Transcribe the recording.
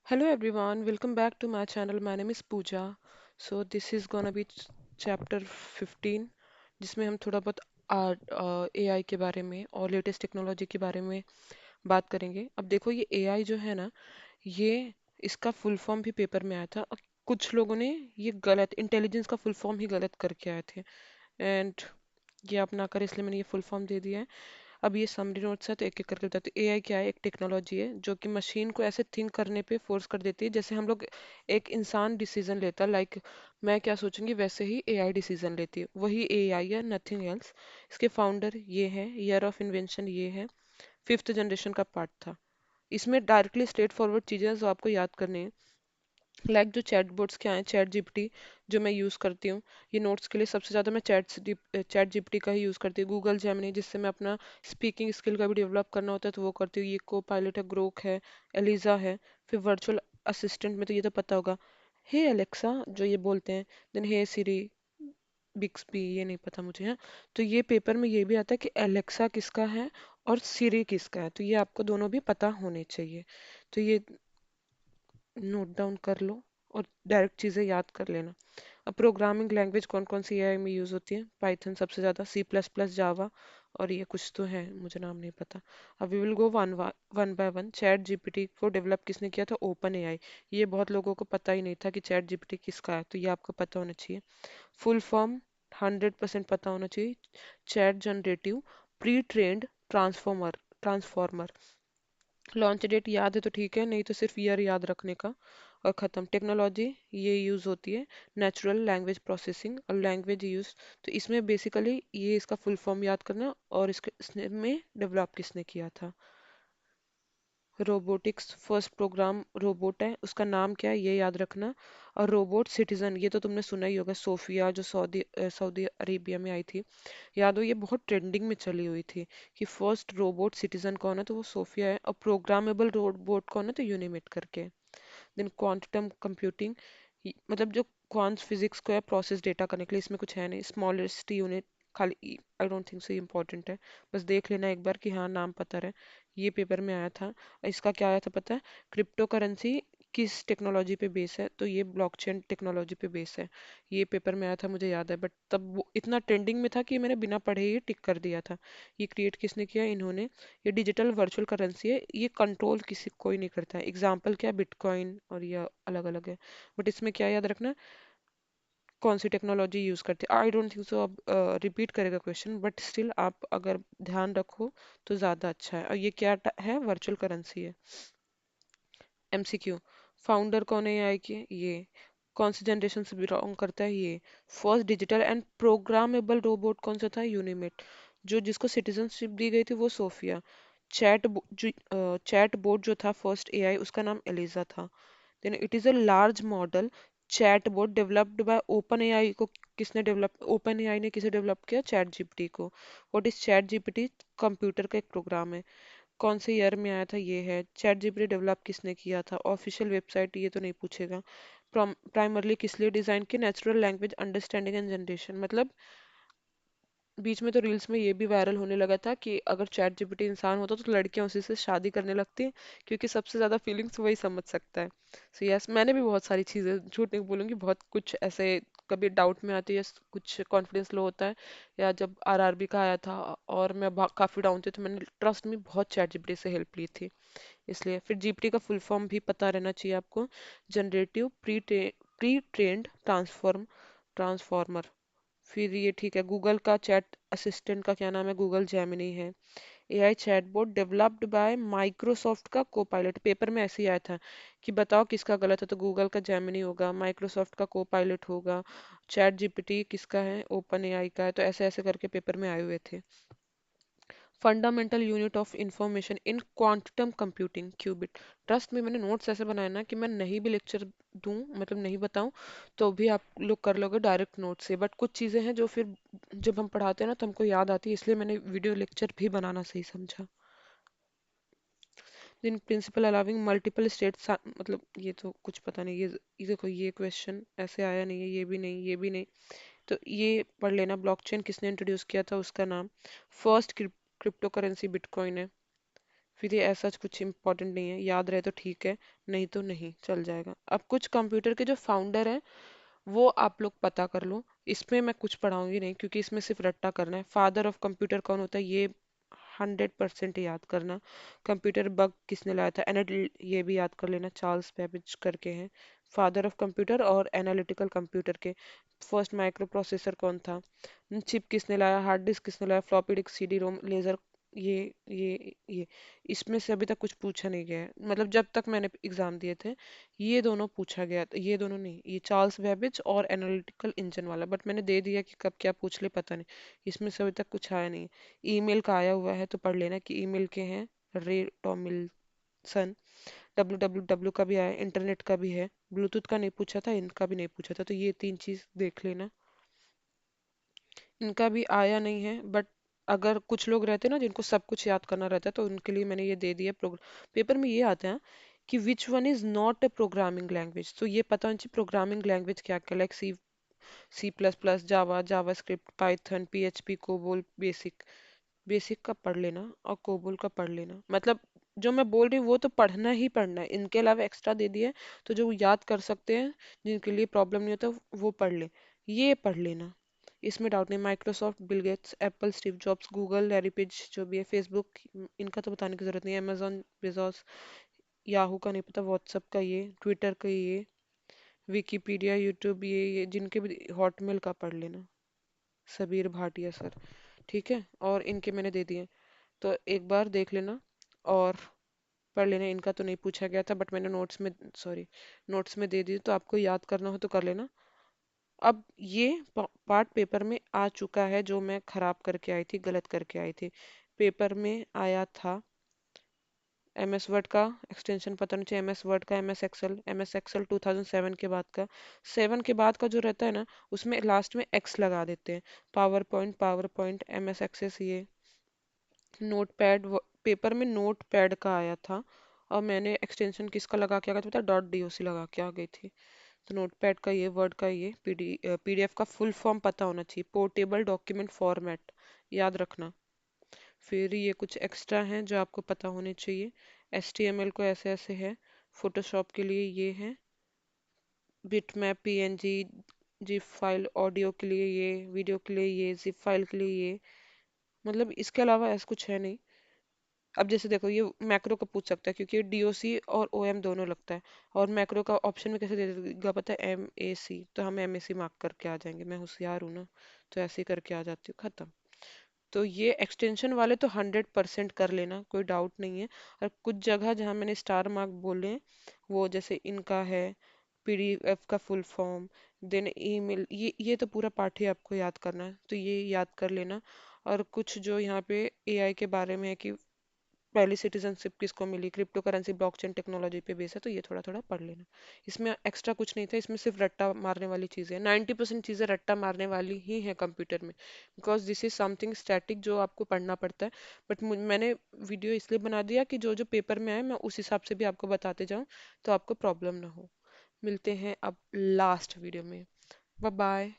Hello everyone, welcome back to my channel. My name is Pooja. So this is gonna be chapter 15 जिसमें हम थोड़ा बहुत AI के बारे में और लेटेस्ट टेक्नोलॉजी के बारे में बात करेंगे। अब देखो ये एआई जो है ना, ये इसका फुल फॉर्म भी पेपर में आया था और कुछ लोगों ने ये गलत इंटेलिजेंस का फुल फॉर्म ही गलत करके आए थे। एंड ये आप ना करें इसलिए मैंने ये फुल फॉर्म दे दिया है। अब ये समरी नोट्स है तो एक एक करके बताते हैं। एआई क्या है? एक टेक्नोलॉजी है जो कि मशीन को ऐसे थिंक करने पे फोर्स कर देती है जैसे हम लोग एक इंसान डिसीजन लेता है। लाइक मैं क्या सोचूंगी वैसे ही एआई डिसीजन लेती है, वही एआई है, नथिंग एल्स। इसके फाउंडर ये है, ईयर ऑफ इन्वेंशन ये है, फिफ्थ जनरेशन का पार्ट था। इसमें डायरेक्टली स्ट्रेट फॉरवर्ड चीजें हैं जो आपको याद करनी है। लाइक जो चैट बोट्स क्या है, चैट जीपीटी जो मैं यूज़ करती हूँ, ये नोट्स के लिए सबसे ज़्यादा मैं चैट जीपीटी का ही यूज़ करती हूँ। गूगल जेमिनी जिससे मैं अपना स्पीकिंग स्किल का भी डेवलप करना होता है तो वो करती हूँ। ये को पायलट है, ग्रोक है, एलिजा है। फिर वर्चुअल असिस्टेंट में तो ये तो पता होगा, हे अलेक्सा जो ये बोलते हैं। देन हे सिरी, बिक्सबी ये नहीं पता मुझे है। तो ये पेपर में ये भी आता है कि एलेक्सा किसका है और सिरी किसका है, तो ये आपको दोनों भी पता होने चाहिए। तो ये नोट डाउन कर लो और डायरेक्ट चीज़ें याद कर लेना। अब प्रोग्रामिंग लैंग्वेज कौन कौन सी एआई में यूज़ होती है? पाइथन सबसे ज़्यादा, सी प्लस प्लस, जावा, और ये कुछ तो है मुझे नाम नहीं पता। अब we will go one by one. ChatGPT को डेवलप किसने किया था? OpenAI. ये बहुत लोगों को पता ही नहीं था कि चैट जीपीटी किसका है, तो ये आपको पता होना चाहिए। फुल फॉर्म 100% पता होना चाहिए। Chat generative pre trained transformer. Launch date याद है तो ठीक है, नहीं तो सिर्फ ईयर याद रखने का और ख़त्म। टेक्नोलॉजी ये यूज़ होती है, नेचुरल लैंग्वेज प्रोसेसिंग और लैंग्वेज यूज़। तो इसमें बेसिकली ये इसका फुल फॉर्म याद करना और इसके में डेवलप किसने किया था। रोबोटिक्स फर्स्ट प्रोग्राम रोबोट है, उसका नाम क्या है ये याद रखना। और रोबोट सिटीजन ये तो तुमने सुना ही होगा, सोफिया जो सऊदी अरेबिया में आई थी। याद हो, ये बहुत ट्रेंडिंग में चली हुई थी कि फर्स्ट रोबोट सिटीजन कौन है, तो वो सोफिया है। और प्रोग्रामेबल रोबोट कौन है, तो यूनिमिट करके। देन क्वांटम कंप्यूटिंग, मतलब जो क्वांट्स फिजिक्स को है प्रोसेस डेटा करने के लिए, इसमें कुछ है नहीं। स्मॉलेस्ट यूनिट, खाली I don't think so important है, बस देख लेना एक बार कि हाँ नाम पता रहे। ये पेपर में आया था। इसका क्या आया था पता है? क्रिप्टो करेंसी किस टेक्नोलॉजी पे बेस है, तो ये ब्लॉकचेन टेक्नोलॉजी पे बेस है। ये पेपर में आया था मुझे याद है, बट तब वो इतना ट्रेंडिंग में था कि मैंने बिना पढ़े ही टिक कर दिया था। ये क्रिएट किसने किया? इन्होंने। ये डिजिटल वर्चुअल करेंसी है, ये कंट्रोल किसी कोई नहीं करता है। एग्जाम्पल क्या? बिटकॉइन, और ये अलग अलग है। बट इसमें क्या याद रखना, कौन सी टेक्नोलॉजी यूज करते हैं। आई डोंट थिंक सो अब रिपीट करेगा क्वेश्चन, बट स्टिल आप अगर ध्यान रखो तो ज़्यादा अच्छा है। और ये क्या है? वर्चुअल करेंसी है। एमसीक्यू, फाउंडर कौन है एआई के? ये। कौन सी जनरेशन से बिलोंग करता है? ये। First digital and programmable robot कौन सा था? यूनिमिट। जो जिसको सिटीजनशिप दी गई थी वो सोफिया। चैट बोट जो था फर्स्ट एआई, उसका नाम एलिजा था। Then it is a large model chat bot developed by OpenAI को। किसने डेवलप ओपन एआई ने किसे डेवलप किया? चैट जीपीटी को। What is ChatGPT? Computer का एक प्रोग्राम है। कौन से ईयर में आया था? ये है। चैट जीपीटी डेवलप किसने किया था? ऑफिशियल वेबसाइट, ये तो नहीं पूछेगा। प्राइमरली किस लिए डिजाइन की? Natural language understanding and generation. मतलब बीच में तो रील्स में ये भी वायरल होने लगा था कि अगर चैट जीपीटी इंसान होता तो लड़कियां उसी से शादी करने लगती हैं, क्योंकि सबसे ज्यादा फीलिंग्स वही समझ सकता है। सो यस, मैंने भी बहुत सारी चीजें, झूठ नहीं बोलूंगी, बहुत कुछ ऐसे कभी डाउट में आती है, कुछ कॉन्फिडेंस लो होता है, या जब आरआरबी का आया था और मैं काफी डाउन थी तो मैंने ट्रस्ट में बहुत चैट जीपीटी से हेल्प ली थी। इसलिए फिर जीपीटी का फुल फॉर्म भी पता रहना चाहिए आपको। Generative pre trained transformer. फिर ये ठीक है। गूगल का चैट असिस्टेंट का क्या नाम है? गूगल जेमिनी है। AI chatbot developed by Microsoft का कोपायलट। पेपर में ऐसे ही आया था कि बताओ किसका गलत है, तो गूगल का जेमिनी होगा, माइक्रोसॉफ्ट का कोपायलट होगा, चैट जीपीटी किसका है? ओपन एआई का है। तो ऐसे ऐसे करके पेपर में आए हुए थे। Fundamental unit of information in quantum computing, qubit. Trust में मैंने नोट्स ऐसे बनाए ना कि मैं नहीं भी लेक्चर दूं, मतलब नहीं बताऊं, तो भी आप लोग कर लोगे डायरेक्ट नोट से। बट कुछ चीज़ें हैं जो फिर जब हम पढ़ाते हैं ना तो हमको याद आती है, इसलिए मैंने वीडियो लेक्चर भी बनाना सही समझा। In principle allowing multiple states, मतलब ये तो कुछ पता नहीं। ये देखो, ये क्वेश्चन ऐसे आया नहीं है, ये भी नहीं, ये भी नहीं। तो ये पढ़ लेना। ब्लॉकचेन किसने इंट्रोड्यूस किया था? उसका नाम। फर्स्ट क्रिप्टो करेंसी बिटकॉइन है। फिर ये ऐसा कुछ इम्पोर्टेंट नहीं है, याद रहे तो ठीक है, नहीं तो नहीं, चल जाएगा। अब कुछ कंप्यूटर के जो फाउंडर हैं वो आप लोग पता कर लो। इसमें मैं कुछ पढ़ाऊंगी नहीं क्योंकि इसमें सिर्फ रट्टा करना है। फादर ऑफ कंप्यूटर कौन होता है ये 100% याद करना। कंप्यूटर बग किसने लाया था, ये भी याद कर लेना, चार्ल्स बेबेज करके हैं फादर ऑफ कंप्यूटर और एनालिटिकल कंप्यूटर के। फर्स्ट माइक्रो प्रोसेसर कौन था, चिप किसने लाया, हार्ड डिस्क किसने लाया, floppy disk, CD ROM, laser, ये इसमें से अभी तक कुछ पूछा नहीं गया है, मतलब जब तक मैंने एग्जाम दिए थे ये दोनों पूछा गया था, ये दोनों नहीं, ये चार्ल्स बेबेज और एनालिटिकल इंजन वाला, बट मैंने दे दिया कि कब क्या पूछ ले पता नहीं। इसमें से अभी तक कुछ आया नहीं। ईमेल का आया हुआ है तो पढ़ लेना कि ईमेल के हैं रे टॉमिल्सन। डब्ल्यू डब्ल्यू डब्ल्यू का भी आया, इंटरनेट का भी है, ब्लूटूथ का नहीं पूछा था, इनका भी नहीं पूछा था, तो ये तीन चीज देख लेना। इनका भी आया नहीं है, बट अगर कुछ लोग रहते हैं ना जिनको सब कुछ याद करना रहता है तो उनके लिए मैंने ये दे दिया। पेपर में ये आता है कि which one is not a programming language, तो ये पता होना चाहिए प्रोग्रामिंग लैंग्वेज क्या क्या, like C, C plus plus, Java, JavaScript, Python, PHP, COBOL, BASIC. BASIC का पढ़ लेना और कोबोल का पढ़ लेना, मतलब जो मैं बोल रही हूँ वो तो पढ़ना ही पढ़ना है, इनके अलावा एक्स्ट्रा दे दिया है तो जो याद कर सकते हैं, जिनके लिए प्रॉब्लम नहीं होता वो पढ़ ले, ये पढ़ लेना। इसमें डाउट नहीं। Microsoft, Bill Gates, Apple, Steve jobs, Google, Larry page जो भी है, फेसबुक, इनका तो बताने की जरूरत नहीं है, अमेजोन, बेजोस, याहू का नहीं पता, व्हाट्सएप का ये, ट्विटर का ये, विकीपीडिया, यूट्यूब, ये जिनके भी, हॉटमेल का पढ़ लेना, सबीर भाटिया सर, ठीक है। और इनके मैंने दे दिए, तो एक बार देख लेना और पढ़ लेना। इनका तो नहीं पूछा गया था बट मैंने नोट्स में, सॉरी, नोट्स में दे दी, तो आपको याद करना हो तो कर लेना। अब ये पार्ट पेपर में आ चुका है जो मैं खराब करके आई थी, गलत करके आई थी। पेपर में आया था एम एस वर्ड का एक्सटेंशन पता नहीं चाहिए, एम एस वर्ड का, एम एस एक्सेल 2007 के बाद का, 7 के बाद का जो रहता है ना उसमें लास्ट में एक्स लगा देते हैं। PowerPoint, M S Access, ये नोट पैड, पेपर में नोट पैड का आया था और मैंने एक्सटेंशन किसका लगा के आ गया था पता, डॉट डॉक लगा के आ गई थी। तो नोट पैड का ये, वर्ड का ये, पीडीएफ का फुल फॉर्म पता होना चाहिए, पोर्टेबल डॉक्यूमेंट फॉर्मेट, याद रखना। फिर ये कुछ एक्स्ट्रा हैं जो आपको पता होने चाहिए। एचटीएमएल को ऐसे ऐसे है, फोटोशॉप के लिए ये है, bitmap, PNG, zip file, audio के लिए ये, वीडियो के लिए ये, जिप फाइल के लिए ये, मतलब इसके अलावा ऐसा कुछ है नहीं। अब जैसे देखो ये मैक्रो का पूछ सकता है क्योंकि डीओसी और ओएम दोनों लगता है, और मैक्रो का ऑप्शन में कैसे दे देगा पता है, एम ए सी, तो हम एम ए सी मार्क करके आ जाएंगे, मैं होशियार हूँ ना, तो ऐसे ही करके आ जाती हूँ, खत्म। तो ये एक्सटेंशन वाले तो 100% कर लेना, कोई डाउट नहीं है। और कुछ जगह जहाँ मैंने स्टार मार्क बोले हैं, वो जैसे इनका है, पीडीएफ का फुल फॉर्म, देन ईमेल, ये तो पूरा पाठ ही आपको याद करना है, तो ये याद कर लेना। और कुछ जो यहाँ पे एआई के बारे में है कि पहली सिटीजनशिप किसको मिली, क्रिप्टो करेंसी, ब्लॉकचेन टेक्नोलॉजी पे बेस है, तो ये थोड़ा थोड़ा पढ़ लेना। इसमें एक्स्ट्रा कुछ नहीं था, इसमें सिर्फ रट्टा मारने वाली चीज़ें हैं, 90% चीज़ें रट्टा मारने वाली ही हैं कंप्यूटर में, because this is something static जो आपको पढ़ना पड़ता है। बट मैंने वीडियो इसलिए बना दिया कि जो जो पेपर में आए मैं उस हिसाब से भी आपको बताते जाऊँ, तो आपको प्रॉब्लम ना हो। मिलते हैं अब लास्ट वीडियो में। Bye bye.